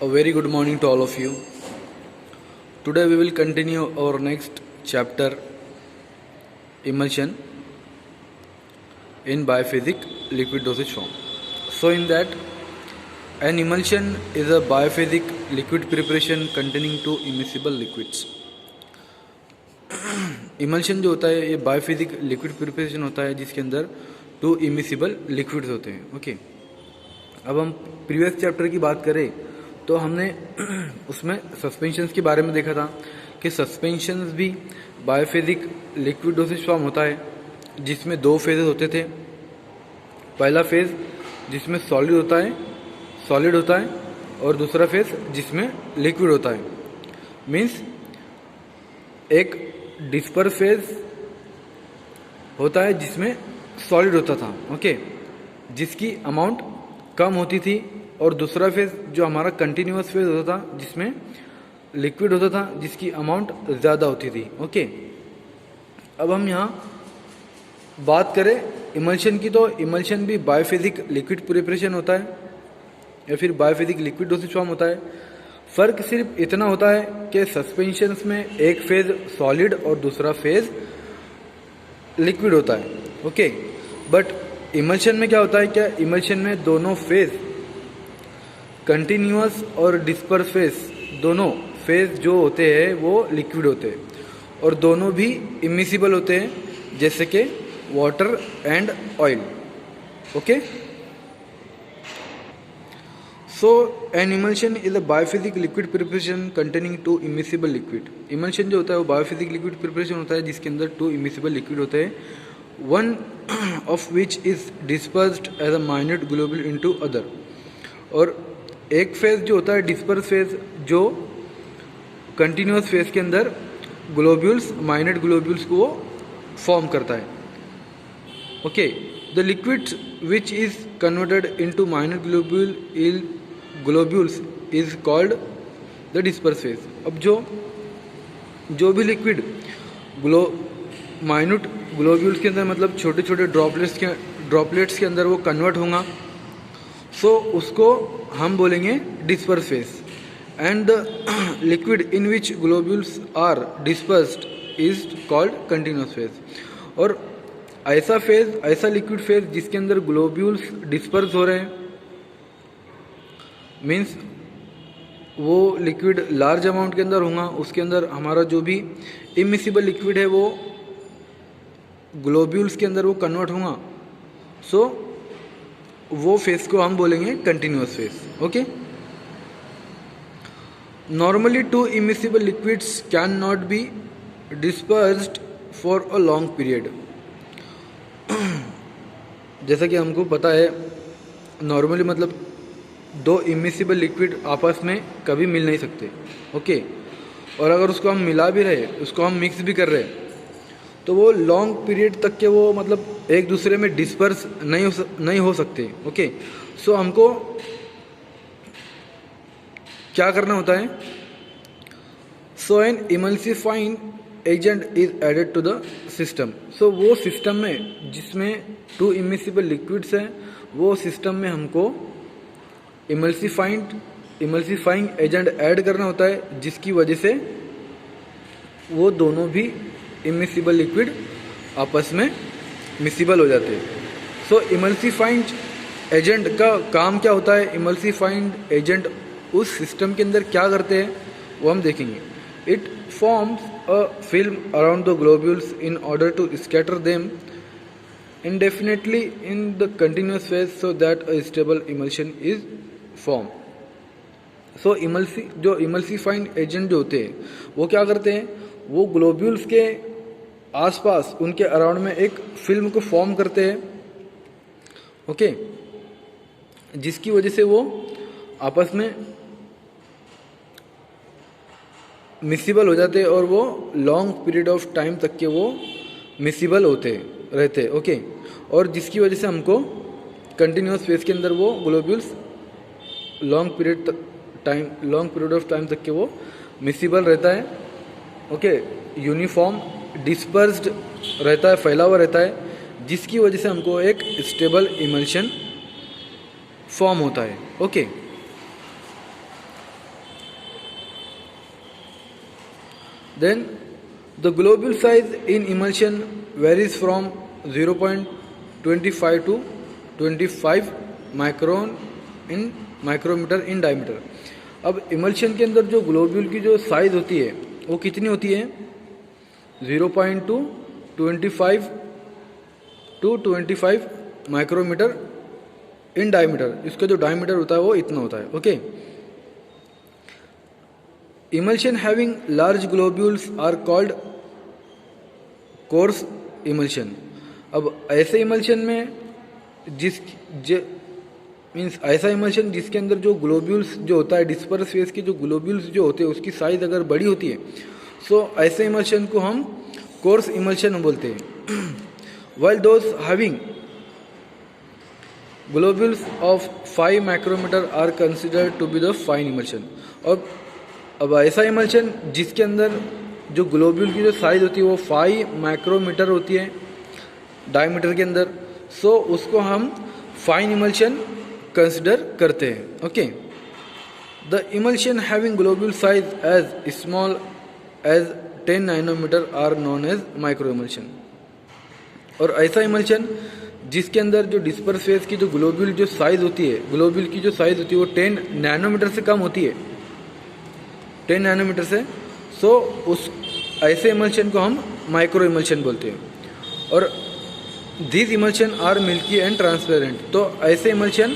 A very good morning to all of you. Today we will continue our next chapter, emulsion in biophasic liquid dosage form. So in that, an emulsion is a biophasic liquid preparation containing two immiscible liquids. Emulsion जो होता है ये बायोफिजिक liquid preparation होता है जिसके अंदर to immiscible liquids होते हैं. ओके, अब हम प्रीवियस चैप्टर की बात करें तो हमने उसमें सस्पेंशंस के बारे में देखा था कि सस्पेंशंस भी बायोफिजिक लिक्विड डोसेज फॉर्म होता है जिसमें दो फेजेस होते थे. पहला फेज जिसमें सॉलिड होता है और दूसरा फेज जिसमें लिक्विड होता है. मीन्स एक डिस्पर्स फेज होता है जिसमें सॉलिड होता था, ओके, जिसकी अमाउंट कम होती थी, और दूसरा फेज जो हमारा कंटिन्यूअस फेज होता था जिसमें लिक्विड होता था जिसकी अमाउंट ज़्यादा होती थी. ओके, अब हम यहाँ बात करें इमल्शन की तो इमल्शन भी बायोफिजिक लिक्विड प्रिपरेशन होता है या फिर बायोफिजिक लिक्विड डोसेज फॉर्म होता है. फ़र्क सिर्फ इतना होता है कि सस्पेंशंस में एक फेज सॉलिड और दूसरा फेज लिक्विड होता है. ओके, बट इमल्शन में क्या होता है, क्या इमल्शन में दोनों फेज कंटिन्यूअस और डिस्पर्स फेज, दोनों फेज जो होते हैं वो लिक्विड होते हैं और दोनों भी इमिसिबल होते हैं जैसे कि water and oil. Okay, so N emulsion is a बायोफिजिक liquid preparation containing two immiscible liquid. Emulsion जो होता है वो बायोफिजिक लिक्विड प्रिपरेशन होता है जिसके अंदर टू इमिसिबल लिक्विड होते हैं, one of which is dispersed as a minute globule into other. और एक फेज जो होता है डिस्पर्स फेज जो कंटिन्यूअस फेज के अंदर ग्लोब्यूल्स, माइन्यूट ग्लोब्यूल्स को फॉर्म करता है. Okay, the liquid which is converted into minute globules is called the disperse phase. अब जो भी लिक्विड माइन्यूट ग्लोब्यूल्स के अंदर मतलब छोटे छोटे ड्रॉपलेट्स के अंदर वो कन्वर्ट होगा, सो उसको हम बोलेंगे disperse phase. And the liquid in which globules are dispersed is called continuous phase. और ऐसा लिक्विड फेज जिसके अंदर ग्लोब्यूल्स डिस्पर्स हो रहे हैं, मीन्स वो लिक्विड लार्ज अमाउंट के अंदर होगा, उसके अंदर हमारा जो भी इमिसिबल लिक्विड है वो ग्लोब्यूल्स के अंदर वो कन्वर्ट होगा, सो वो फेज को हम बोलेंगे continuous phase. Okay, normally to immiscible liquids can not be dispersed for a long period. जैसा कि हमको पता है नॉर्मली मतलब दो इमिसिबल लिक्विड आपस में कभी मिल नहीं सकते. ओके, और अगर उसको हम मिला भी रहे, उसको हम मिक्स भी कर रहे हैं, तो वो लॉन्ग पीरियड तक के वो मतलब एक दूसरे में डिस्पर्स नहीं हो सकते. ओके, सो हमको क्या करना होता है, so an emulsifying agent is added to the system. So वो सिस्टम में जिसमें टू इमिसिबल लिक्विड्स हैं वो सिस्टम में हमको इमल्सिफाइंग एजेंट ऐड करना होता है जिसकी वजह से वो दोनों भी इमिसिबल लिक्विड आपस में मिसिबल हो जाते हैं. सो इमल्सिफाइंग एजेंट का काम क्या होता है, इमल्सिफाइंग एजेंट उस सिस्टम के अंदर क्या करते हैं वो हम देखेंगे. It forms a film around the globules in order to scatter them indefinitely in the continuous phase so that a stable emulsion is formed. So जो emulsifying agent जो होते हैं वो क्या करते हैं, वो ग्लोब्यूल्स के आसपास उनके अराउंड में एक फिल्म को फॉर्म करते हैं. ओके, जिसकी वजह से वो आपस में मिसिबल हो जाते हैं और वो लॉन्ग पीरियड ऑफ टाइम तक के वो मिसिबल रहते. ओके, और जिसकी वजह से हमको कंटिन्यूअस फेज के अंदर वो globules long period of time तक के वो मिसिबल रहता है. ओके, यूनिफॉर्म डिस्पर्स्ड रहता है, फैला हुआ रहता है, जिसकी वजह से हमको एक स्टेबल इमल्शन फॉर्म होता है. Okay, Then the globule size in emulsion varies from 0.25 to 25 micron in micrometer in diameter. अब इमल्शन के अंदर जो ग्लोब्यूल की जो साइज होती है वो कितनी होती है? 0.2 25 टू 25 माइक्रोमीटर इन डायमीटर. इसका जो डायमीटर होता है वो इतना होता है. Okay. Emulsion having large globules are called coarse emulsion. अब ऐसे इमल्शन में मीन्स ऐसा इमल्शन जिसके अंदर जो ग्लोब्यूल्स जो होता है, डिस्पर्स फेस के जो ग्लोब्यूल्स जो होते हैं उसकी साइज अगर बड़ी होती है, सो ऐसे इमल्शन को हम कोर्स इमल्शन बोलते हैं. while those having globules of 5 micrometer are considered to be the fine emulsion. और अब ऐसा इमल्शन जिसके अंदर जो ग्लोब्यूल की जो साइज होती है वो 5 माइक्रोमीटर होती है डायमीटर के अंदर, सो उसको हम फाइन इमल्शन कंसिडर करते हैं. Okay. The emulsion having globule size as small as 10 nanometre are known as micro emulsion. और ऐसा इमल्शन जिसके अंदर जो डिस्पर्स फेस की जो ग्लोब्यूल जो साइज होती है, ग्लोब्यूल की जो साइज होती है वो 10 नैनोमीटर से कम होती है, 10 नैनोमीटर से, सो उस ऐसे इमल्शन को हम माइक्रो इमल्शन बोलते हैं. और this emulsion are milky and transparent. तो ऐसे इमल्शन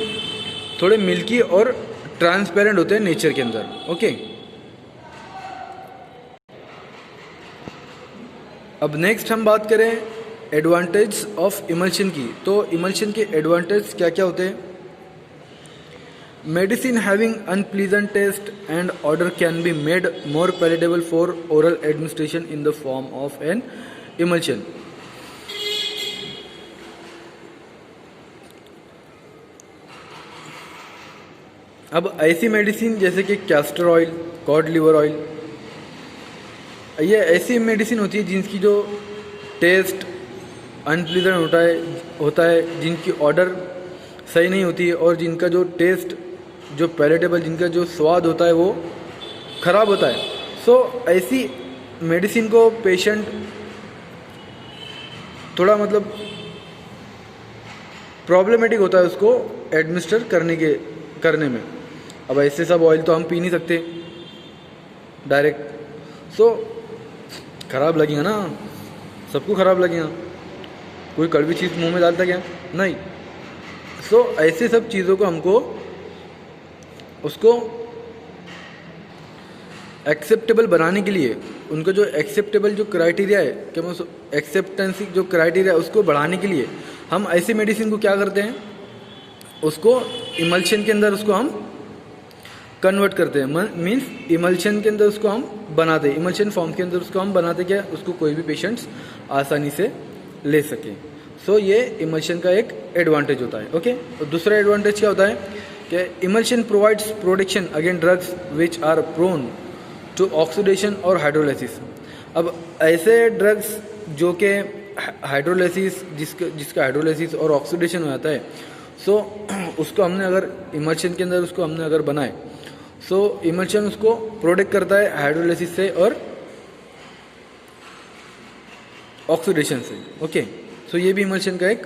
थोड़े मिल्की और ट्रांसपेरेंट होते हैं नेचर के अंदर. ओके. अब नेक्स्ट हम बात करें एडवांटेज ऑफ इमल्शन की. तो इमल्शन के एडवांटेज क्या क्या होते हैं? Medicine having unpleasant taste and odor can be made more palatable for oral administration in the form of an emulsion. अब ऐसी मेडिसिन जैसे कि castor oil, cod liver oil, ये ऐसी मेडिसिन होती है जिनकी जो टेस्ट अनप्लीजेंट होता है, जिनकी ऑर्डर सही नहीं होती है और जिनका जो टेस्ट जो पैलेटेबल, जिनका जो स्वाद होता है वो ख़राब होता है. सो ऐसी मेडिसिन को पेशेंट थोड़ा मतलब प्रॉब्लमेटिक होता है उसको एडमिनिस्टर करने में. अब ऐसे सब ऑयल तो हम पी नहीं सकते डायरेक्ट, सो ख़राब लगेगा ना, सबको ख़राब लगेगा. कोई कड़वी चीज़ मुंह में डालता क्या? नहीं. सो ऐसे सब चीज़ों को हमको उसको एक्सेप्टेबल बनाने के लिए, उनको जो एक्सेप्टेबल जो क्राइटेरिया है, क्या मैं एक्सेप्टेंसी जो क्राइटेरिया है उसको बढ़ाने के लिए हम ऐसी मेडिसिन को क्या करते हैं, उसको इमल्शन के अंदर उसको हम कन्वर्ट करते हैं. मीन्स इमल्शन के अंदर उसको हम बनाते हैं, इमल्शन फॉर्म के अंदर उसको हम बनाते क्या, उसको कोई भी पेशेंट्स आसानी से ले सके. सो ये इमल्शन का एक एडवांटेज होता है. ओके. और दूसरा एडवांटेज क्या होता है कि emulsion provides protection against drugs which are prone to oxidation और हाइड्रोलाइसिस. अब ऐसे ड्रग्स जो कि हाइड्रोलाइसिस जिसका हाइड्रोलाइसिस और ऑक्सीडेशन हो जाता है, सो उसको हमने अगर इमल्शन के अंदर उसको हमने अगर बनाए, सो इमल्शन उसको प्रोटेक्ट करता है हाइड्रोलाइसिस से और ऑक्सीडेशन से. ओके. सो ये भी इमल्शन का एक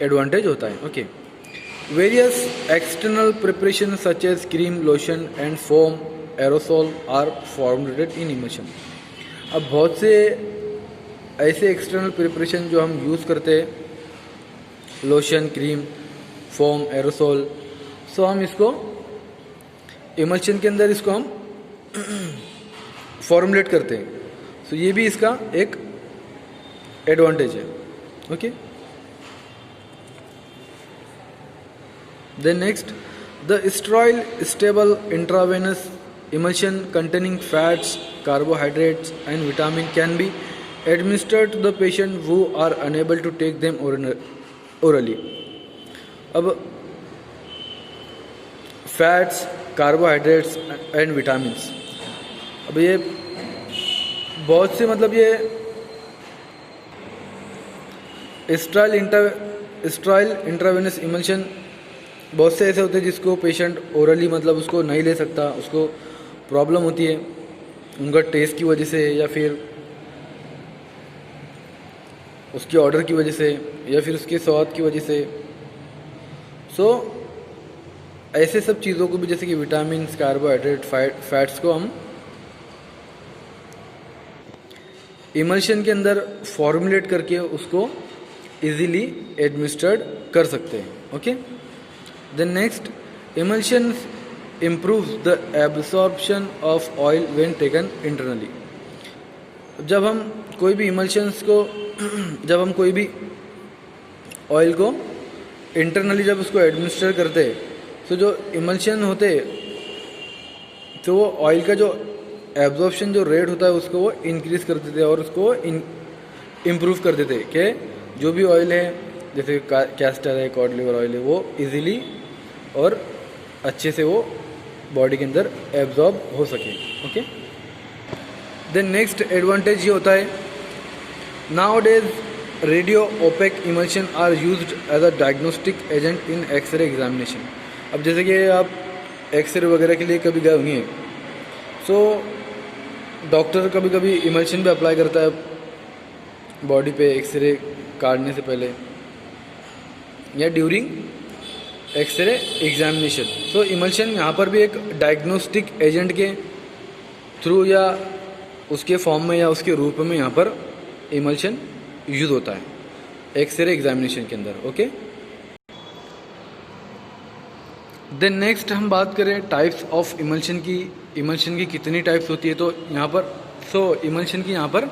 एडवांटेज होता है. Okay. Various external preparation such as cream, lotion and foam, aerosol are formulated in emulsion. अब बहुत से ऐसे एक्सटर्नल प्रिपरेशन जो हम यूज़ करते हैं, लोशन, क्रीम, फोम, एरोसोल, सो हम इसको इमल्शन के अंदर इसको हम फॉर्मुलेट करते हैं. सो ये भी इसका एक एडवांटेज है. Okay. Then next, the sterile stable intravenous emulsion containing fats, carbohydrates and vitamin can be administered to the patient who are unable to take them orally. अब फैट्स, कार्बोहाइड्रेट्स एंड विटामिन्स, अब ये बहुत से मतलब ये स्ट्राइल intravenous emulsion बहुत से ऐसे होते हैं जिसको पेशेंट ओरली मतलब उसको नहीं ले सकता, उसको प्रॉब्लम होती है उनका टेस्ट की वजह से, या फिर उसके ऑर्डर की वजह से, या फिर उसके स्वाद की वजह से। सो ऐसे सब चीज़ों को भी, जैसे कि विटामिन, कार्बोहाइड्रेट, फैट्स को हम इमल्शन के अंदर फॉर्मुलेट करके उसको इजीली एडमिनिस्टर्ड कर सकते हैं। Okay, then next, emulsion improves the absorption of oil when taken internally। जब हम कोई भी इमल्शंस को जब हम कोई भी ऑयल को इंटरनली जब उसको एडमिनिस्टर करते हैं, तो जो इमल्शन होते तो वो ऑयल का जो एब्जॉर्प्शन जो रेट होता है उसको वो इंक्रीज़ कर देते हैं और उसको इम्प्रूव कर देते हैं कि जो भी ऑयल है, जैसे कैस्टर है, कॉड लिवर ऑयल है, वो इजीली और अच्छे से वो बॉडी के अंदर एब्जॉर्ब हो सके। ओके, देन नेक्स्ट एडवांटेज ये होता है, now days radio opaque emulsion are used as a diagnostic agent in X ray examination. अब जैसे कि आप एक्सरे वगैरह के लिए कभी गए होंगे, सो डॉक्टर कभी कभी इमल्शन भी अप्लाई करता है बॉडी पे एक्सरे काटने से पहले या ड्यूरिंग एक्सरे एग्जामिनेशन। सो इमल्शन यहाँ पर भी एक डायग्नोस्टिक एजेंट के थ्रू या उसके फॉर्म में या उसके रूप में यहाँ पर इमल्शन यूज होता है एक्सरे एग्जामिनेशन के अंदर। ओके, देन नेक्स्ट हम बात करें टाइप्स ऑफ इमल्शन की। इमल्शन की कितनी टाइप्स होती है, तो यहाँ पर इमल्शन की यहाँ पर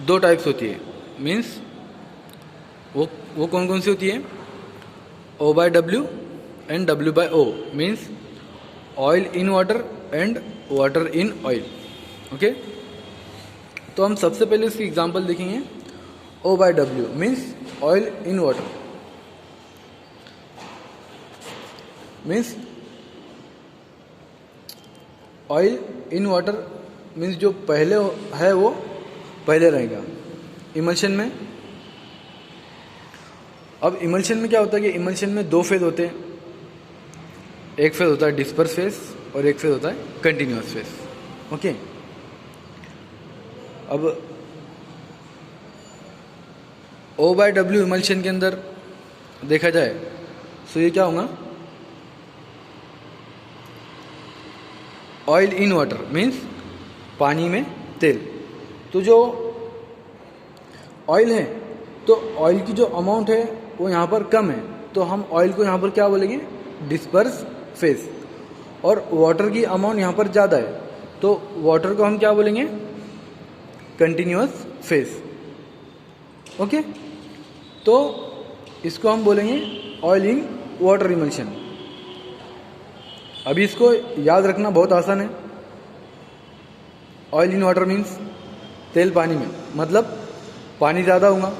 2 टाइप्स होती है। मीन्स वो कौन कौन सी होती है? O/W and W/O, means oil in water and water in oil. Okay, तो हम सबसे पहले इसकी एग्जांपल देखेंगे। O/W means oil in water, means oil in water means जो पहले है वो पहले रहेगा इमल्शन में। अब इमल्शन में क्या होता है कि इमल्शन में 2 फेज होते हैं, एक फेज होता है डिस्पर्स फेज और एक फेज होता है कंटिन्यूअस फेज। ओके, अब O/W इमल्शन के अंदर देखा जाए तो ये क्या होगा, ऑयल इन वाटर मीन्स पानी में तेल। तो जो ऑयल है, तो ऑयल की जो अमाउंट है वो यहाँ पर कम है, तो हम ऑयल को यहाँ पर क्या बोलेंगे, डिस्पर्स फेज। और वाटर की अमाउंट यहाँ पर ज़्यादा है, तो वाटर को हम क्या बोलेंगे, कंटिन्यूअस फेज। ओके, तो इसको हम बोलेंगे ऑयल इन वाटर इमल्शन। अभी इसको याद रखना बहुत आसान है। ऑयल इन वाटर मीन्स तेल पानी में, मतलब पानी ज़्यादा होगा,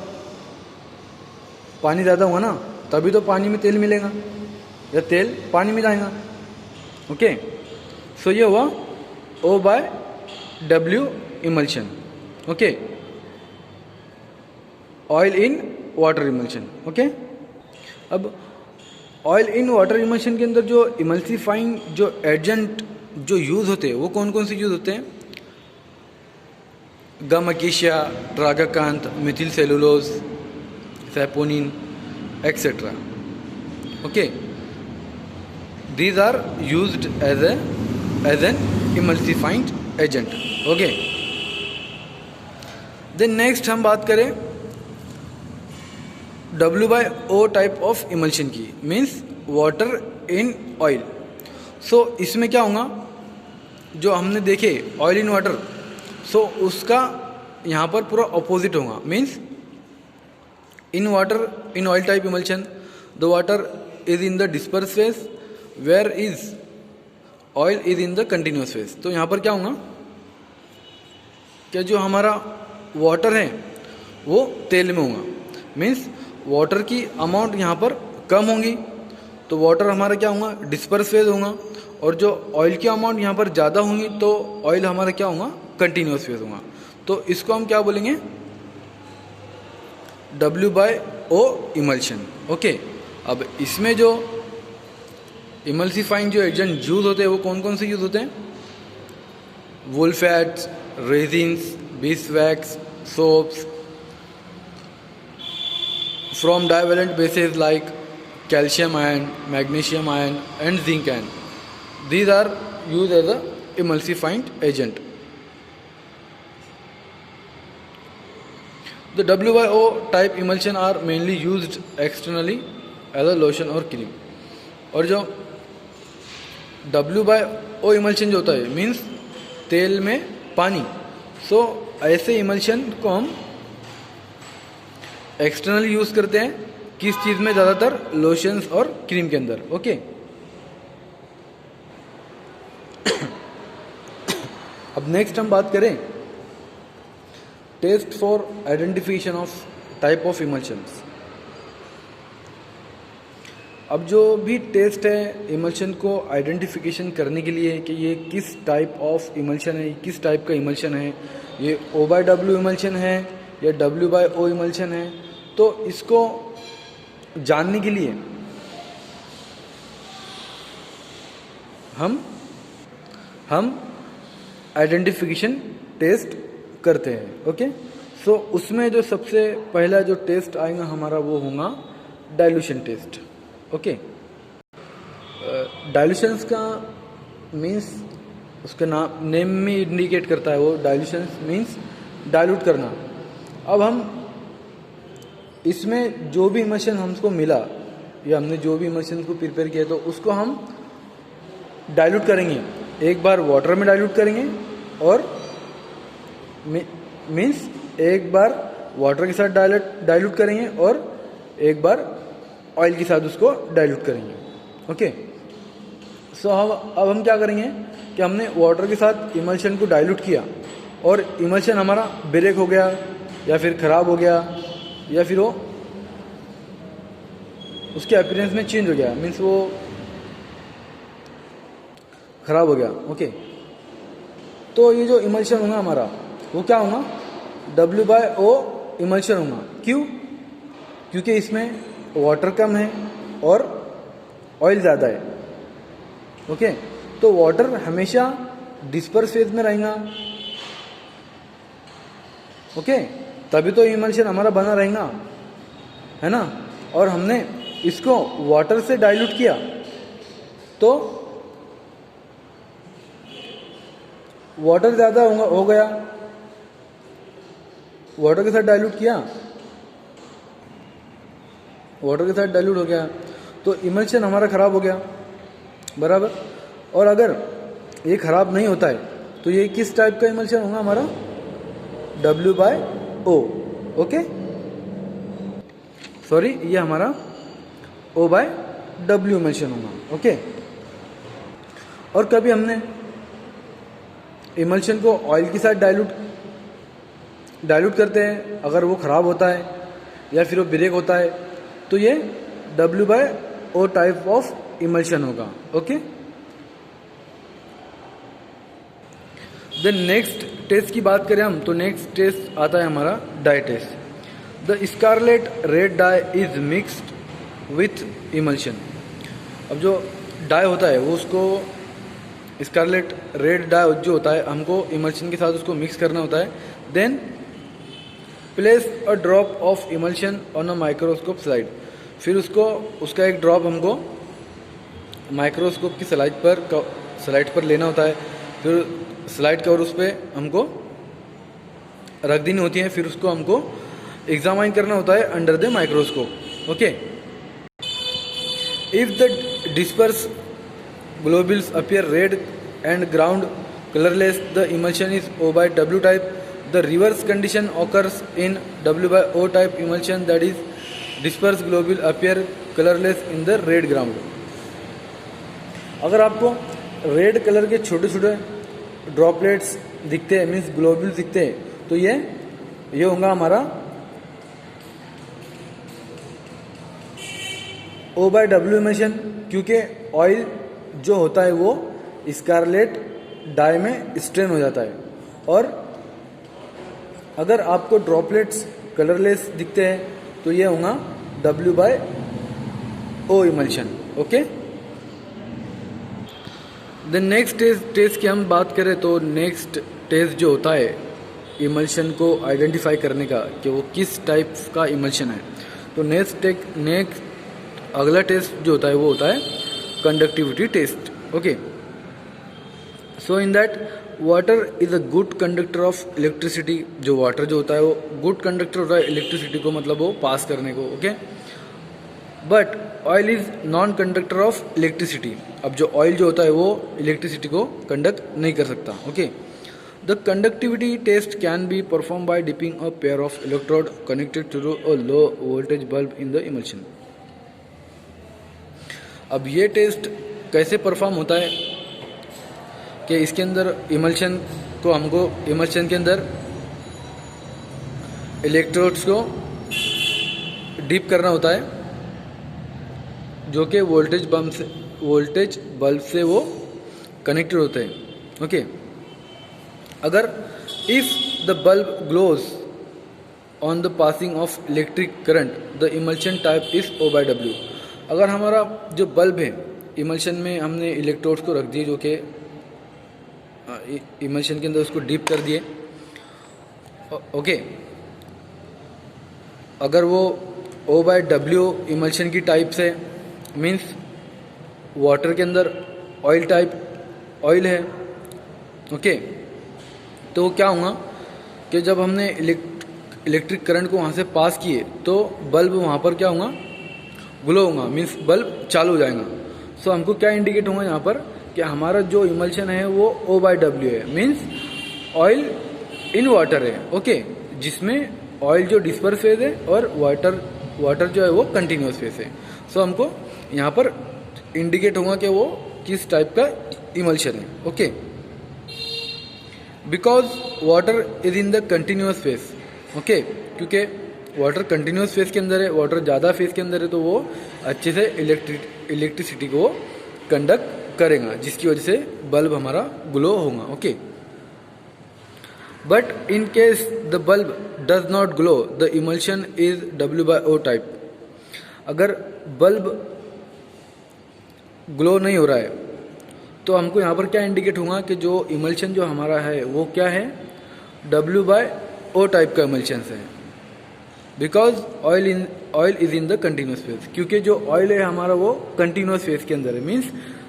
पानी ज़्यादा होगा ना तभी तो पानी में तेल मिलेगा या तेल पानी में जाएगा। ओके, सो ये हुआ O/W emulsion. Okay, oil in water emulsion. Okay, अब ऑयल इन वाटर इमल्शन के अंदर जो इमल्सीफाइंग जो एजेंट जो यूज़ होते हैं वो कौन कौन से यूज़ होते हैं, gum acacia, tragacanth, methyl cellulose, saponin etcetera. Okay, these are used as an emulsifying agent। Okay, then next हम बात करें W/O टाइप ऑफ इमल्शन की, means water in oil. So इसमें क्या होगा, जो हमने देखे ऑयल इन वाटर, सो उसका यहाँ पर पूरा अपोजिट होगा। Means in water in oil type emulsion the water is in the disperse phase where is oil is in the continuous phase. तो यहाँ पर क्या होगा, क्या जो हमारा वाटर है वो तेल में होगा, मीन्स वाटर की अमाउंट यहाँ पर कम होगी, तो वाटर हमारा क्या होगा, डिस्पर्स फेज होगा। और जो ऑयल की अमाउंट यहाँ पर ज़्यादा होंगी तो ऑयल हमारा क्या होगा, कंटिन्यूअस फेज होगा। तो इसको हम क्या बोलेंगे, W/O इमल्शन। ओके, अब इसमें जो इमल्सीफाइंग जो एजेंट यूज होते हैं वो कौन कौन से यूज होते हैं, wool fats, resins, beeswax, soaps from divalent bases like calcium ion, magnesium ion and zinc ion. These are used as a emulsifying agent. The WYO type emulsion are mainly used externally as a lotion or cream. और जो WYO emulsion जो होता है means तेल में पानी. सो ऐसे emulsion को हम एक्सटर्नली यूज़ करते हैं किस चीज़ में? ज़्यादातर लोशंस और क्रीम के अंदर. ओके. अब नेक्स्ट हम बात करें test for identification of type of emulsions. अब जो भी टेस्ट है इमल्शन को आइडेंटिफिकेशन करने के लिए कि ये किस टाइप ऑफ इमल्शन है, किस टाइप का इमल्शन है, ये O/W इमल्शन है या W/O इमल्शन है, तो इसको जानने के लिए हम आइडेंटिफिकेशन टेस्ट करते हैं. ओके. सो उसमें जो सबसे पहला जो टेस्ट आएगा हमारा वो होगा डाइल्यूशन टेस्ट. ओके. डाइल्यूशंस का मीन्स उसका नाम नेम में इंडिकेट करता है. वो डाइल्यूशंस मीन्स डाइल्यूट करना. अब हम इसमें जो भी इमल्शन हमको मिला या हमने जो भी इमल्शन को प्रिपेयर किया तो उसको हम डाइल्यूट करेंगे. एक बार वाटर में डाइल्यूट करेंगे और मीन्स एक बार वाटर के साथ डाइल्यूट करेंगे और एक बार ऑयल के साथ उसको डाइल्यूट करेंगे. ओके. सो अब हम क्या करेंगे कि हमने वाटर के साथ इमल्शन को डाइल्यूट किया और इमल्शन हमारा ब्रेक हो गया या फिर ख़राब हो गया या फिर वो उसके अपीयरेंस में चेंज हो गया, मीन्स वो ख़राब हो गया. ओके. तो ये जो इमल्शन होगा हमारा वो क्या होगा? W/O इमल्शन होगा. क्यों? क्योंकि इसमें वाटर कम है और ऑयल ज़्यादा है. ओके. तो वाटर हमेशा डिस्पर्स फेज में रहेगा. ओके. तभी तो इमल्शन हमारा बना रहेगा, है ना. और हमने इसको वाटर से डाइल्यूट किया तो वाटर ज़्यादा हो गया. वाटर के साथ डाइल्यूट किया, वाटर के साथ डाइल्यूट हो गया तो इमल्शन हमारा ख़राब हो गया. बराबर. और अगर ये ख़राब नहीं होता है तो ये किस टाइप का इमल्शन होगा हमारा? W/O. ओके. सॉरी, ये हमारा O/W इमल्शन होगा. ओके. और कभी हमने इमल्शन को ऑयल के साथ डाइल्यूट करते हैं, अगर वो ख़राब होता है या फिर वो ब्रेक होता है तो ये W/O टाइप ऑफ इमल्शन होगा. ओके. द नेक्स्ट टेस्ट की बात करें हम तो नेक्स्ट टेस्ट आता है हमारा dye test. The scarlet red dye is mixed with emulsion. अब जो डाई होता है वो उसको स्कारलेट रेड डाई जो होता है हमको इमल्शन के साथ उसको मिक्स करना होता है. Then place a drop of emulsion on a microscope slide. फिर उसका एक ड्रॉप हमको माइक्रोस्कोप की स्लाइड पर लेना होता है. फिर स्लाइड कवर उस पर हमको रख देनी होती है. फिर उसको हमको एग्जामाइन करना होता है under the microscope. Okay. If the disperse globules appear red and ground colorless, the emulsion is O/W type. The reverse condition occurs in W/O type emulsion, that is dispersed globule appear colorless in the red ground. अगर आपको red colour के छोटे छोटे droplets दिखते हैं, means globule दिखते हैं, तो ये होगा हमारा O/W इमल्शन. क्योंकि ऑयल जो होता है वो स्कारलेट डाई में स्ट्रेन हो जाता है. और अगर आपको ड्रॉपलेट्स कलरलेस दिखते हैं तो ये होगा W/O emulsion. Okay. The next test की हम बात करें तो नेक्स्ट टेस्ट जो होता है इमल्शन को आइडेंटिफाई करने का कि वो किस टाइप का इमल्शन है, तो नेक्स्ट अगला टेस्ट जो होता है वो होता है conductivity test. Okay, so in that water is a good conductor of electricity. जो वाटर जो होता है वो गुड कंडक्टर होता है इलेक्ट्रिसिटी को, मतलब वो पास करने को। Okay, but oil is non conductor of electricity. अब जो ऑयल जो होता है वो इलेक्ट्रिसिटी को कंडक्ट नहीं कर सकता। Okay, the conductivity test can be perform by dipping a pair of electrode connected to a low voltage bulb in the emulsion. अब ये टेस्ट कैसे परफॉर्म होता है कि इसके अंदर इमल्शन के अंदर इलेक्ट्रोड्स को डिप करना होता है, जो कि वोल्टेज बल्ब से वो कनेक्टेड होते हैं। ओके, अगर if the bulb glows on the passing of electric current the emulsion type is O/W। अगर हमारा जो बल्ब है इमल्शन में हमने इलेक्ट्रोड्स को रख दिए, जो कि इमल्शन के अंदर उसको डीप कर दिए। ओके, अगर वो O/W इमल्शन की टाइप से, मीन्स वाटर के अंदर ऑयल है। ओके, तो क्या होगा कि जब हमने इलेक्ट्रिक करंट को वहाँ से पास किए तो बल्ब वहाँ पर क्या होगा, ग्लो होगा, मीन्स बल्ब चालू हो जाएगा। सो हमको क्या इंडिकेट होगा यहाँ पर कि हमारा जो इमल्शन है वो O/W है, मीन्स ऑयल इन वाटर है। ओके, जिसमें ऑयल जो डिस्पर्स फेज है और वाटर जो है वो कंटिन्यूस फेज है। सो हमको यहाँ पर इंडिकेट होगा कि वो किस टाइप का इमल्शन है। Okay, because water is in the continuous phase. Okay, क्योंकि वाटर कंटिन्यूस फेज के अंदर है, वाटर ज़्यादा फेज के अंदर है, तो वो अच्छे से इलेक्ट्रिसिटी को कंडक्ट करेगा, जिसकी वजह से बल्ब हमारा ग्लो होगा। Okay, but in case the bulb does not glow the emulsion is W/O type. अगर बल्ब ग्लो नहीं हो रहा है तो हमको यहाँ पर क्या इंडिकेट होगा कि जो इमल्शन जो हमारा है वो क्या है, W/O टाइप का इमल्शन है। Because oil is in the continuous phase, क्योंकि जो ऑयल है हमारा वो कंटिन्यूस फेज के अंदर है, मीन्स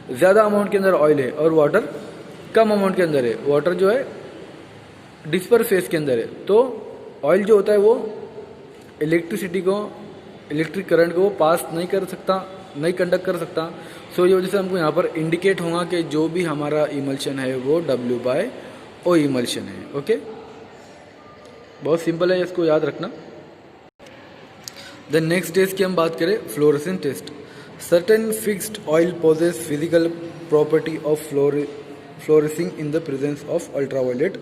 ज़्यादा अमाउंट के अंदर ऑयल है और वाटर कम अमाउंट के अंदर है। वाटर जो है डिस्पर्स फेज के अंदर है, तो ऑयल जो होता है वो इलेक्ट्रिक करंट को पास नहीं कंडक्ट कर सकता। सो ये वजह से हमको यहाँ पर इंडिकेट होगा कि जो भी हमारा इमल्शन है वो W/O इमल्शन है। ओके, बहुत सिंपल है, इसको याद रखना। द नेक्स्ट टेस्ट की हम बात करें fluorescence test. Certain fixed oil possess physical property of fluorescing in the presence of ultraviolet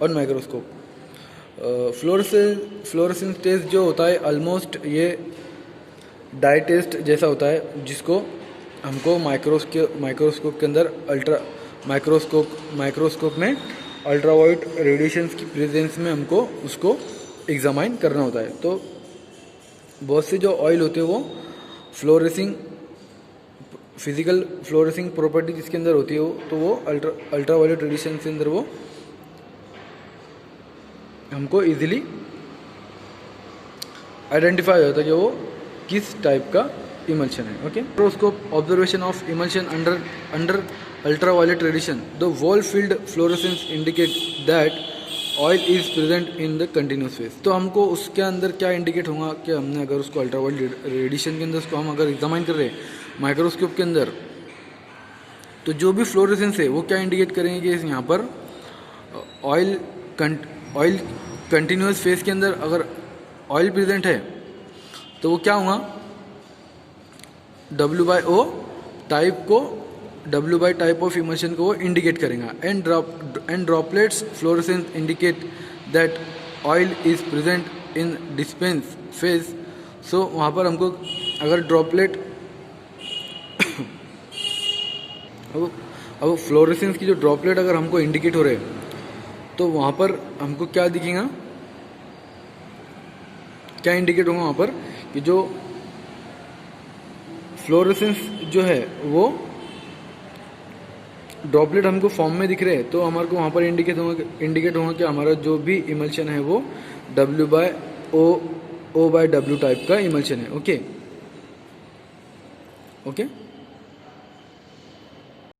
और माइक्रोस्कोप। फ्लोरेसेंस टेस्ट जो होता है ऑलमोस्ट ये डाई टेस्ट जैसा होता है, जिसको हमको माइक्रोस्कोप के अंदर माइक्रोस्कोप में अल्ट्रावायलेट रेडिएशंस की प्रेजेंस में हमको उसको एग्जामाइन करना होता है। तो बहुत से जो ऑयल होते हैं वो फिजिकल फ्लोरेसिंग प्रॉपर्टी जिसके अंदर होती है तो वो अल्ट्रावायलेट रेडिएशन के अंदर वो हमको इजीली आइडेंटिफाई होता है कि वो किस टाइप का इमल्शन है। Okay, microscope observation of emulsion under ultraviolet radiation the wall field fluorescence indicate that oil is present in the continuous phase. तो हमको उसके अंदर क्या इंडिकेट होगा कि हमने अगर उसको अल्ट्रावायलेट रेडिएशन के अंदर उसको हम अगर एग्जामाइन कर रहे हैं माइक्रोस्कोप के अंदर, तो जो भी फ्लोरेसेंस है वो क्या इंडिकेट करेंगे कि यहाँ पर ऑयल कंटिन्यूस फेज के अंदर अगर ऑयल प्रेजेंट है तो वो क्या होगा, W/O टाइप ऑफ इमल्शन को वो इंडिकेट करेगा। And droplets fluorescence indicate that oil is present in dispense phase. So वहाँ पर हमको अगर ड्रॉपलेट अब फ्लोरेसेंस की जो ड्रॉपलेट अगर हमको इंडिकेट हो रहे तो वहाँ पर हमको क्या दिखेगा, क्या इंडिकेट होगा वहाँ पर कि जो फ्लोरेसेंस जो है वो ड्रॉपलेट हमको फॉर्म में दिख रहे हैं तो हमारे को वहाँ पर इंडिकेट होगा कि हमारा जो भी इमल्शन है वो O/W टाइप का इमल्शन है। Okay okay